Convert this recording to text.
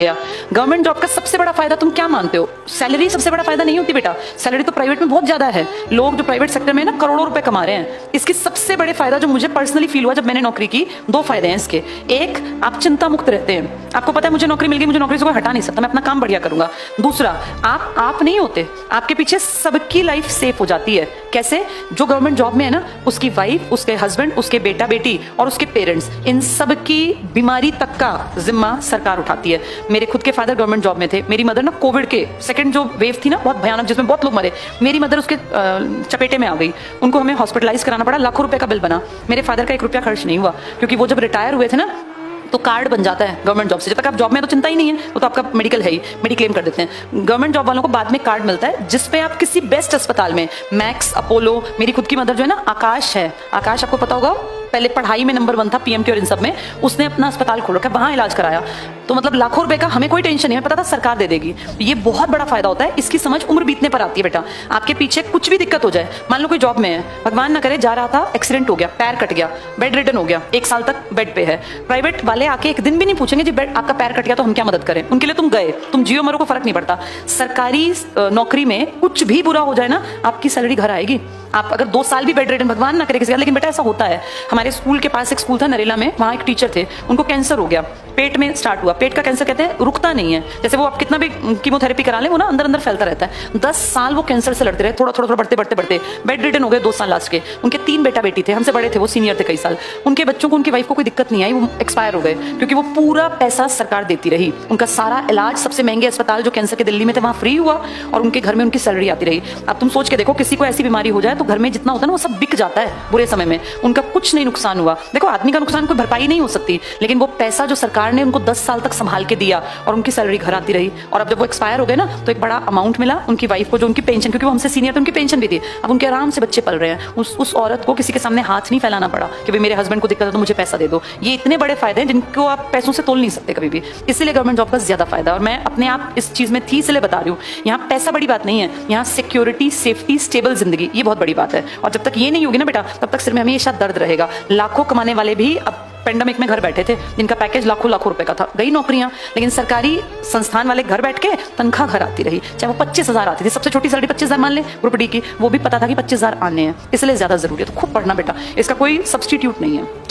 गया। Government job का सबसे बड़ा फायदा तुम क्या मानते हो? सैलरी सबसे बड़ा फायदा नहीं होती बेटा, सैलरी तो प्राइवेट में बहुत ज्यादा है। लोग जो प्राइवेट सेक्टर में ना करोड़ों रुपए कमा रहे हैं। इसकी सबसे बड़े फायदा जो मुझे पर्सनली फील हुआ जब मैंने नौकरी की, दो फायदे हैं इसके। एक, आप चिंता मुक्त रहते हैं, आपको पता है मुझे नौकरी मिल गई, मुझे नौकरी से कोई हटा नहीं सकता, मैं अपना काम बढ़िया करूंगा। दूसरा, आप नहीं होते, आपके पीछे सबकी लाइफ सेफ हो जाती है। कैसे? जो गवर्नमेंट जॉब में है ना, उसकी वाइफ, उसके हस्बैंड, उसके बेटा बेटी और उसके पेरेंट्स, इन सबकी बीमारी तक का जिम्मा सरकार उठाती है। मेरे खुद के फादर गवर्नमेंट जॉब में थे, मेरी मदर ना कोविड के सेकंड जो वेव थी ना बहुत भयानक, जिसमें बहुत लोग मरे, मेरी मदर उसके चपेटे में आ गई, उनको हमें हॉस्पिटलाइज कराना पड़ा, लाखों रुपए का बिल बना। मेरे फादर का 1 रुपया खर्च नहीं हुआ, क्योंकि वो जब रिटायर हुए थे ना तो कार्ड बन जाता है गवर्नमेंट जॉब से। जब तक आप जॉब में तो चिंता ही नहीं है, वो तो आपका मेडिकल है ही, मेडिक्लेम कर देते हैं। गवर्नमेंट जॉब वालों को बाद में कार्ड मिलता है जिसपे आप किसी बेस्ट अस्पताल में, मैक्स, अपोलो, मेरी खुद की मदर जो है ना आकाश है, आकाश आपको पता होगा, पहले पढ़ाई में नंबर 1 था पीएमटी और इन सब में, उसने अपना अस्पताल खोल रखा है, वहां इलाज कराया। तो मतलब लाखों रुपए का हमें कोई टेंशन नहीं है, पता था सरकार दे देगी। ये बहुत बड़ा फायदा होता है, इसकी समझ उम्र बीतने पर आती है बेटा। आपके पीछे कुछ भी दिक्कत हो जाए, मान लो कोई जॉब में है, भगवान ना करे जा रहा था, एक्सीडेंट हो गया, पैर कट गया, बेड रिडन हो गया, 1 साल तक बेड पे है, प्राइवेट वाले आके एक दिन भी नहीं पूछेंगे जी बेड आपका पैर कट गया तो हम क्या मदद करें, उनके लिए तुम गए, तुम जियो मरो को फर्क नहीं पड़ता। सरकारी नौकरी में कुछ भी बुरा हो जाए ना, आपकी सैलरी घर आएगी। आप अगर 2 साल भी बेड रिडन, भगवान ना करे किसी का, लेकिन बेटा ऐसा होता है। हमारे स्कूल के पास एक स्कूल था नरेला में, वहां एक टीचर थे, उनको कैंसर हो गया, पेट में स्टार्ट हुआ। पेट का कैंसर कहते हैं रुकता नहीं है, जैसे वो आप कितना भी कीमोथेरेपी करा लें वो ना अंदर अंदर फैलता रहता है। 10 साल वो कैंसर से लड़ते रहे, थोड़ा थोड़ा बढ़ते बढ़ते बढ़ते बेड रिडन हो गए 2 साल लास्ट के। उनके 3 बेटा बेटी थे, हमसे बड़े थे, वो सीनियर थे कई साल। उनके बच्चों को, उनकी वाइफ को कोई दिक्कत नहीं आई, वो एक्सपायर हो गए, क्योंकि वो पूरा पैसा सरकार देती रही। उनका सारा इलाज सबसे महंगे अस्पताल जो कैंसर के दिल्ली में थे वहां फ्री हुआ, और उनके घर में उनकी सैलरी आती रही। अब तुम सोच के देखो, किसी को ऐसी बीमारी हो जाए तो घर में जितना होता है ना वो सब बिक जाता है बुरे समय में, उनका कुछ नहीं नुकसान हुआ। देखो आदमी का नुकसान कोई भरपाई नहीं हो सकती, लेकिन वो पैसा जो सरकार ने उनको 10 साल तक संभाल के दिया और उनकी सैलरी घर आती रही। और अब जब वो एक्सपायर हो गए ना तो एक बड़ा अमाउंट मिला उनकी वाइफ को, जो उनकी पेंशन, क्योंकि वो हमसे सीनियर थे, उनकी पेंशन भी थी। अब उनके आराम से बच्चे पल रहे हैं। उस औरत को किसी के सामने हाथ नहीं फैलाना पड़ा कि भाई मेरे हस्बैंड को दिक्कत है तो मुझे पैसा दे दो। ये इतने बड़े फायदे हैं जिनको आप पैसों से तोल नहीं सकते कभी भी। इसलिए गवर्नमेंट जॉब का ज्यादा फायदा, और मैं अपने आप इस चीज में थी इसलिए बता रही हूँ। यहाँ पैसा बड़ी बात नहीं है, यहाँ सिक्योरिटी, सेफ्टी, स्टेबल जिंदगी, ये बहुत बड़ी बात है। और जब तक ये नहीं होगी ना बेटा, तब तक सिर में हमेशा दर्द रहेगा। लाखों कमाने वाले भी अब पेंडेमिक में घर बैठे थे, जिनका पैकेज लाखों लाखों रुपए का था, गई नौकरियां, लेकिन सरकारी संस्थान वाले घर बैठ के तनख्वाह घर आती रही। चाहे वो 25,000 आती थी, सबसे छोटी सैलरी 25,000 मान ले ग्रुप डी की, वो भी पता था कि 25,000 आने हैं, इसलिए ज्यादा जरूरी है। तो खूब पढ़ना बेटा, इसका कोई सब्स्टिट्यूट नहीं है।